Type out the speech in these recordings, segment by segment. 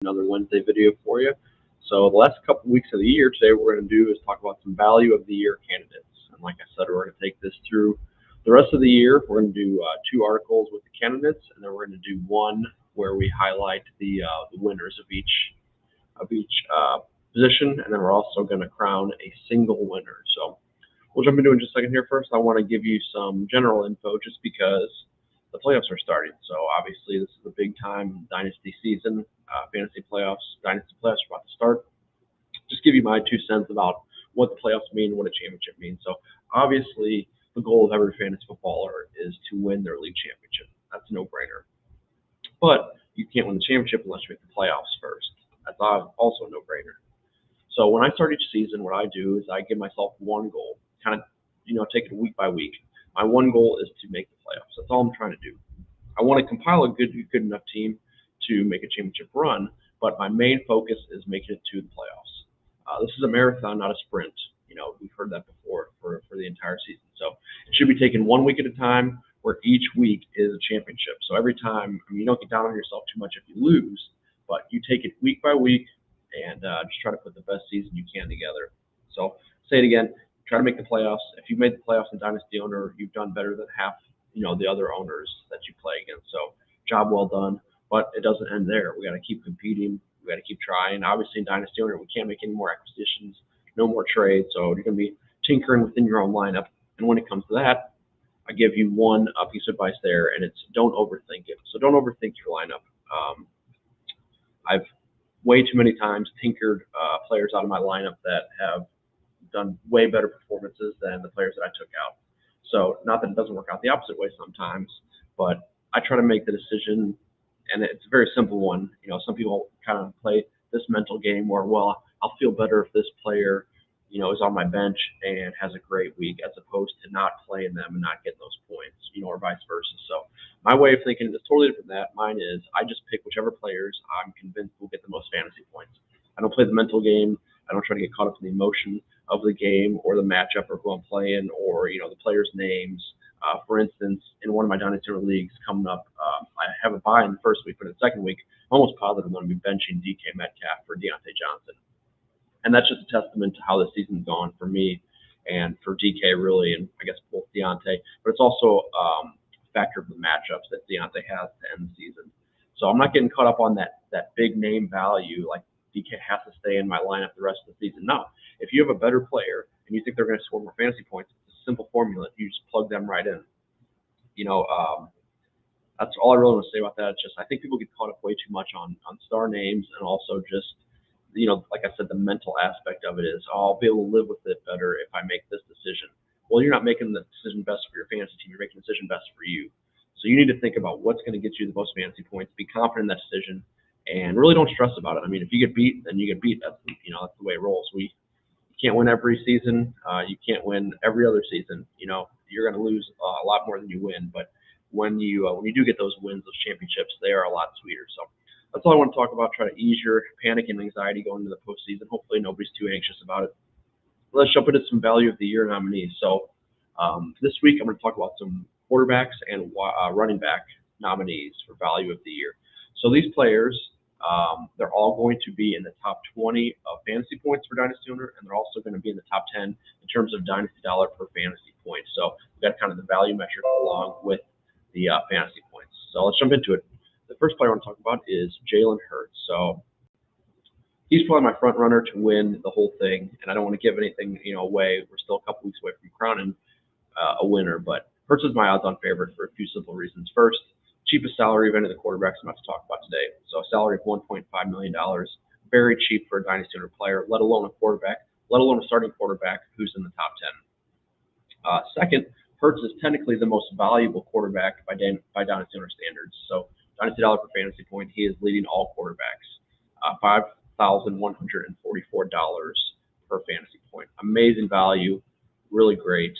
Another Wednesday video for you. So the last couple weeks of the year, today what we're going to do is talk about some value of the year candidates. And like I said, we're going to take this through the rest of the year. We're going to do two articles with the candidates, and then we're going to do one where we highlight the winners of each position, and then we're also going to crown a single winner. So we'll jump into it in just a second here. First, I want to give you some general info just because the playoffs are starting. So obviously this is a big time dynasty season. Fantasy playoffs, dynasty playoffs are about to start. Just give you my 2 cents about what the playoffs mean, what a championship means. So obviously the goal of every fantasy footballer is to win their league championship. That's a no-brainer. But you can't win the championship unless you make the playoffs first. That's also a no-brainer. So when I start each season, what I do is I give myself one goal, kind of, take it week by week. My one goal is to make the playoffs. That's all I'm trying to do. I want to compile a good enough team to make a championship run, but my main focus is making it to the playoffs. This is a marathon, not a sprint. We've heard that before for the entire season. So it should be taken 1 week at a time, where each week is a championship. So every time, you don't get down on yourself too much if you lose, but you take it week by week and just try to put the best season you can together. So say it again, try to make the playoffs. If you've made the playoffs in Dynasty Owner, you've done better than half, the other owners that you play against. So job well done. But it doesn't end there. We got to keep competing. We got to keep trying. Obviously, in Dynasty Owner, we can't make any more acquisitions, no more trades. So you're going to be tinkering within your own lineup. And when it comes to that, I give you one piece of advice there, and it's don't overthink it. So don't overthink your lineup. I've way too many times tinkered players out of my lineup that have done way better performances than the players that I took out. So not that it doesn't work out the opposite way sometimes, but I try to make the decision, and it's a very simple one. Some people kind of play this mental game where, well, I'll feel better if this player, is on my bench and has a great week, as opposed to not playing them and not getting those points, or vice versa. So my way of thinking is totally different than that. Mine is I just pick whichever players I'm convinced will get the most fantasy points. I don't play the mental game. I don't try to get caught up in the emotion of the game or the matchup or who I'm playing or, the players' names. For instance, in one of my Dynasty leagues coming up, I have a bye in the first week, but in the second week, I'm almost positive I'm going to be benching DK Metcalf for Deontay Johnson. And that's just a testament to how the season's gone for me and for DK, really, and I guess both Deontay. But it's also a factor of the matchups that Deontay has to end the season. So I'm not getting caught up on that big name value, like DK has to stay in my lineup the rest of the season. No. If you have a better player and you think they're going to score more fantasy points, it's a simple formula. You just plug them right in. That's all I really want to say about that. It's just I think people get caught up way too much on star names, and also just, like I said, the mental aspect of it is, I'll be able to live with it better if I make this decision. Well, you're not making the decision best for your fantasy team. You're making the decision best for you. So you need to think about what's going to get you the most fantasy points, be confident in that decision, and really don't stress about it. I mean, if you get beat, then you get beat. That's the way it rolls. You can't win every season. You can't win every other season. You're going to lose a lot more than you win. But when you do get those wins, those championships, they are a lot sweeter. So that's all I want to talk about. Try to ease your panic and anxiety going into the postseason. Hopefully nobody's too anxious about it. Let's jump into some value of the year nominees. So this week I'm going to talk about some quarterbacks and running back nominees for value of the year. So these players, they're all going to be in the top 20 of fantasy points for Dynasty Owner, and they're also going to be in the top 10 in terms of Dynasty dollar per fantasy point. So we've got kind of the value metric along with the fantasy points. So let's jump into it. The first player I want to talk about is Jalen Hurts. So he's probably my front runner to win the whole thing, and I don't want to give anything away. We're still a couple weeks away from crowning a winner, but Hurts is my odds-on favorite for a few simple reasons. First, cheapest salary of any of the quarterbacks I'm about to talk about today. So a salary of $1.5 million, very cheap for a Dynasty Owner player, let alone a quarterback, let alone a starting quarterback who's in the top 10. Second, Hurts is technically the most valuable quarterback by Dynasty Owner standards. So Dynasty dollar per fantasy point, he is leading all quarterbacks, $5,144 per fantasy point. Amazing value, really great.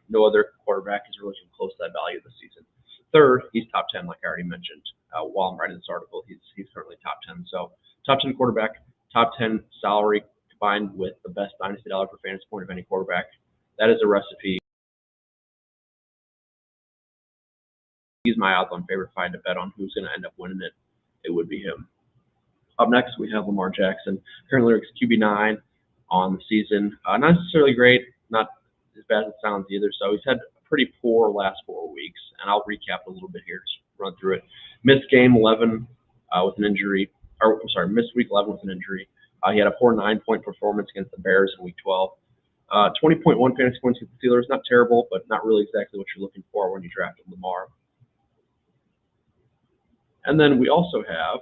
No other quarterback is really close to that value this season. Third, he's top 10, like I already mentioned. While I'm writing this article, he's currently top 10. So top 10 quarterback, top 10 salary combined with the best Dynasty dollar per fantasy point of any quarterback. That is a recipe. He's my odds-on favorite. If I had to bet on who's going to end up winning it, it would be him. Up next, we have Lamar Jackson, currently ranks QB9 on the season. Not necessarily great, not as bad as it sounds either. So he's had a pretty poor last 4 weeks, and I'll recap a little bit here, just run through it. Missed game 11 with an injury, or I'm sorry, missed week 11 with an injury. He had a poor 9-point performance against the Bears in week 12. 20.1 fantasy points with the Steelers, not terrible, but not really exactly what you're looking for when you drafted Lamar. And then we also have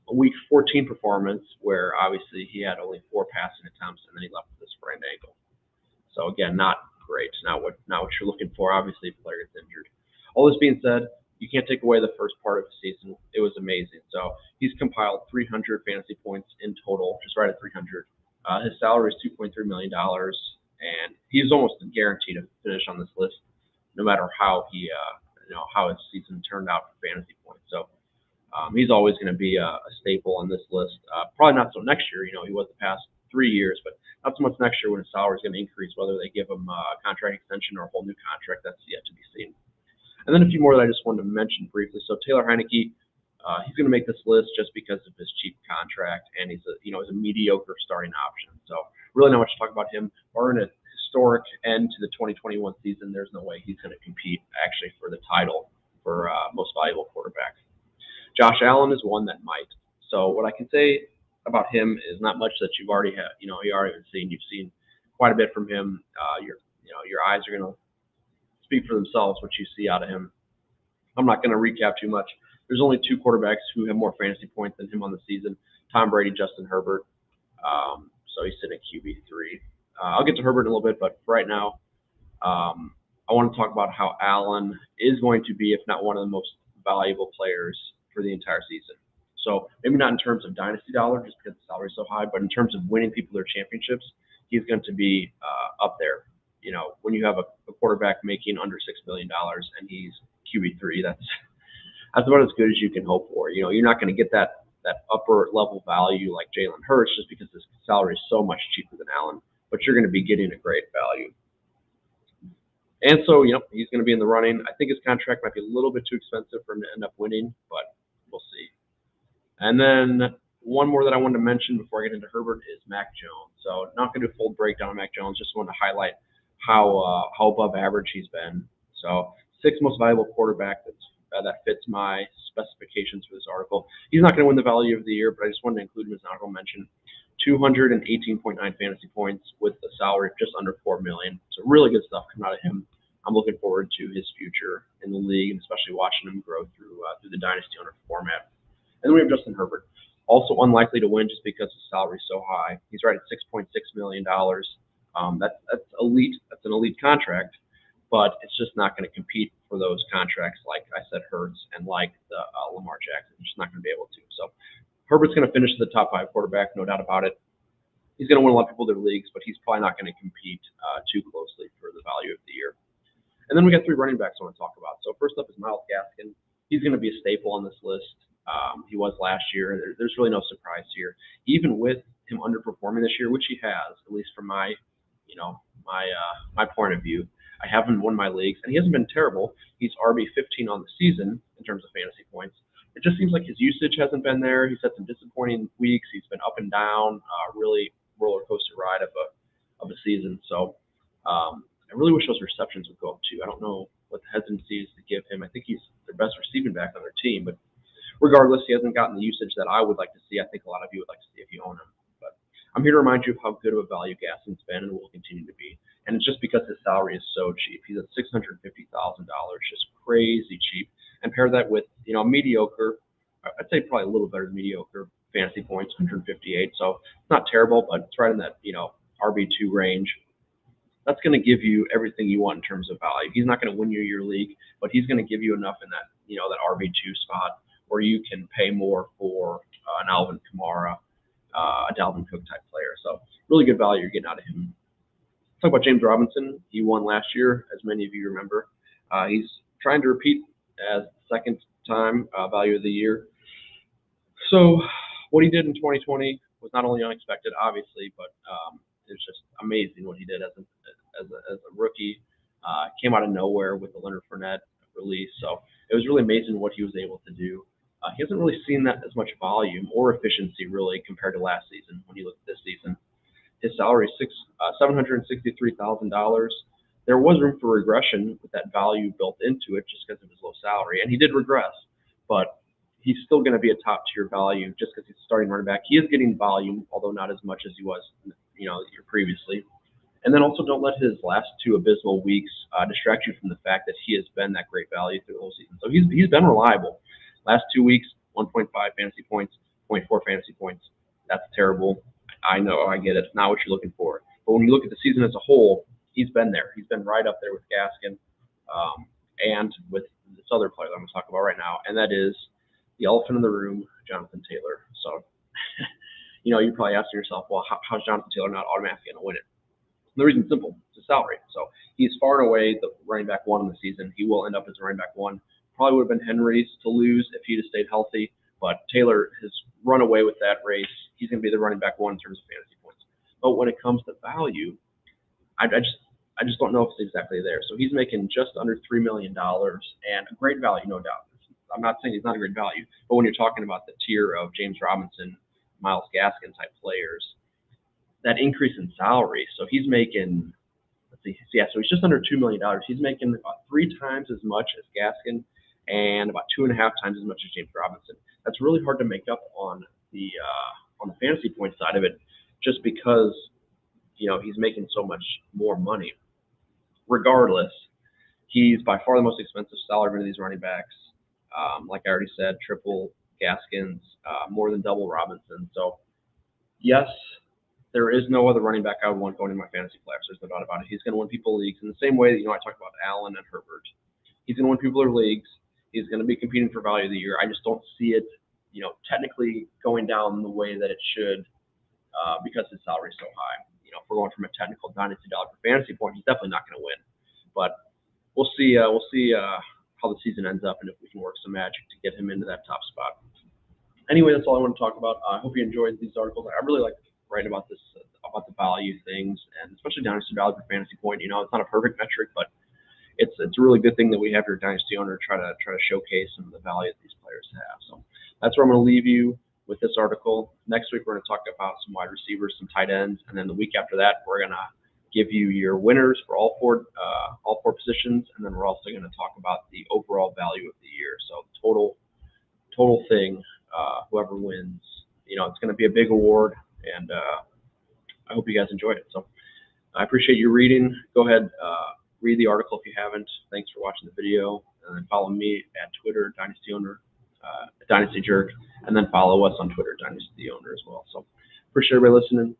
a week 14 performance where obviously he had only 4 passing attempts and then he left with a sprained ankle. So again, not great, not what you're looking for. Obviously, if a player gets injured. All this being said, you can't take away the first part of the season. It was amazing. So he's compiled 300 fantasy points in total, just right at 300. His salary is $2.3 million, and he's almost guaranteed to finish on this list, no matter how how his season turned out for fantasy points. So he's always going to be a staple on this list. Probably not so next year. He was the past 3 years, but not so much next year when his salary is going to increase. Whether they give him a contract extension or a whole new contract, that's yet to be seen. And then a few more that I just wanted to mention briefly. So Taylor Heineke, he's going to make this list just because of his cheap contract, and he's a mediocre starting option. So really not much to talk about him. Barring a historic end to the 2021 season, there's no way he's going to compete actually for the title for most valuable quarterback. Josh Allen is one that might. So what I can say about him is not much that you've already had. You already seen. You've seen quite a bit from him. Your eyes are going to speak for themselves what you see out of him. I'm not going to recap too much. There's only 2 quarterbacks who have more fantasy points than him on the season: Tom Brady, Justin Herbert. So he's sitting at QB3. I'll get to Herbert in a little bit, but for right now, I want to talk about how Allen is going to be, if not one of the most valuable players for the entire season. So maybe not in terms of dynasty dollar, just because the salary is so high, but in terms of winning people their championships, he's going to be up there. When you have a quarterback making under $6 million and he's QB3, that's about as good as you can hope for. You're not going to get that upper level value like Jalen Hurts just because his salary is so much cheaper than Allen, but you're going to be getting a great value. And so, he's going to be in the running. I think his contract might be a little bit too expensive for him to end up winning, but we'll see. And then one more that I wanted to mention before I get into Herbert is Mack Jones. So not going to do a full breakdown of Mack Jones, just wanted to highlight how above average he's been. So 6th most valuable quarterback that fits my specifications for this article. He's not going to win the value of the year, but I just wanted to include him as an honorable mention. 218.9 fantasy points with a salary of just under $4 million. So really good stuff coming out of him. I'm looking forward to his future in the league, and especially watching him grow through the dynasty owner format. And then we have Justin Herbert, also unlikely to win just because his salary is so high. He's right at $6.6 million. That's elite. That's an elite contract, but it's just not going to compete for those contracts like I said, Hurts and like the Lamar Jackson. It's just not going to be able to. So Herbert's going to finish as the top 5 quarterback, no doubt about it. He's going to win a lot of people their leagues, but he's probably not going to compete too closely for the value of the year. And then we got 3 running backs I want to talk about. So first up is Myles Gaskin. He's going to be a staple on this list. He was last year. There's really no surprise here. Even with him underperforming this year, which he has, at least from my point of view, I haven't won my leagues, and he hasn't been terrible. He's RB15 on the season in terms of fantasy points. It just seems like his usage hasn't been there. He's had some disappointing weeks. He's been up and down, really roller coaster ride of a season. So I really wish those receptions would go up too. I don't know what the hesitancy is to give him. I think he's their best receiving back on their team, but regardless, he hasn't gotten the usage that I would like to see. I think a lot of you would like to see if you own him. But I'm here to remind you of how good of a value Gaskin's been and will continue to be. And it's just because his salary is so cheap. He's at $650,000, just crazy cheap. And pair that with, mediocre, I'd say probably a little better than mediocre fantasy points, 158. So it's not terrible, but it's right in that, RB2 range. That's going to give you everything you want in terms of value. He's not going to win you your league, but he's going to give you enough in that, that RB2 spot where you can pay more for an Alvin Kamara, a Dalvin Cook type player. So really good value you're getting out of him. Talk about James Robinson. He won last year, as many of you remember. He's trying to repeat as second time value of the year. So what he did in 2020 was not only unexpected, obviously, but it's just amazing what he did as a rookie. Came out of nowhere with the Leonard Fournette release. So it was really amazing what he was able to do. He hasn't really seen that as much volume or efficiency really compared to last season. When you look at this season, his salary is $763,000. There was room for regression with that value built into it just because of his low salary, and he did regress, but he's still going to be a top tier value just because he's starting running back. He is getting volume, although not as much as he was, the year previously. And then also don't let his last two abysmal weeks distract you from the fact that he has been that great value through the whole season. So he's been reliable. Last 2 weeks, 1.5 fantasy points, 0.4 fantasy points. That's terrible. I know, I get it. It's not what you're looking for. But when you look at the season as a whole, he's been there. He's been right up there with Gaskin and with this other player that I'm going to talk about right now, and that is the elephant in the room, Jonathan Taylor. So, you're probably asking yourself, well, how's Jonathan Taylor not automatically going to win it? The reason's simple. It's his salary. So he's far and away the running back one in the season. He will end up as a running back one. Probably would have been Henry's to lose if he'd have stayed healthy, but Taylor has run away with that race. He's going to be the running back one in terms of fantasy points. But when it comes to value, I just don't know if it's exactly there. So he's making just under $3 million and a great value, no doubt. I'm not saying he's not a great value, but when you're talking about the tier of James Robinson, Myles Gaskin type players, that increase in salary. So he's making, so he's just under $2 million. He's making about 3 times as much as Gaskin and about 2.5 times as much as James Robinson. That's really hard to make up on the fantasy point side of it, just because he's making so much more money. Regardless, he's by far the most expensive salary of these running backs. Like I already said, triple Gaskins, more than double Robinson. So yes, there is no other running back I would want going in my fantasy playoffs. There's no doubt about it. He's going to win people leagues in the same way that I talked about Allen and Herbert. He's going to win people leagues. He's going to be competing for value of the year. I just don't see it, technically going down the way that it should because his salary is so high. If we're going from a technical dynasty dollar per fantasy point, he's definitely not going to win. But we'll see. How the season ends up and if we can work some magic to get him into that top spot. Anyway, that's all I want to talk about. I hope you enjoyed these articles. I really like writing about this, about the value things, and especially dynasty value per fantasy point. It's not a perfect metric, but it's a really good thing that we have your dynasty owner try to showcase some of the value that these players have. So that's where I'm going to leave you with this article. Next week, we're going to talk about some wide receivers, some tight ends, and then the week after that, we're going to give you your winners for all four positions, and then we're also going to talk about the overall value of the year. So total thing, whoever wins, it's going to be a big award, and I hope you guys enjoyed it. So I appreciate you reading. Go ahead, read the article if you haven't. Thanks for watching the video, and then follow me at Twitter, Dynasty Owner, Dynasty Jerk, and then follow us on Twitter, Dynasty Owner as well. So appreciate everybody listening.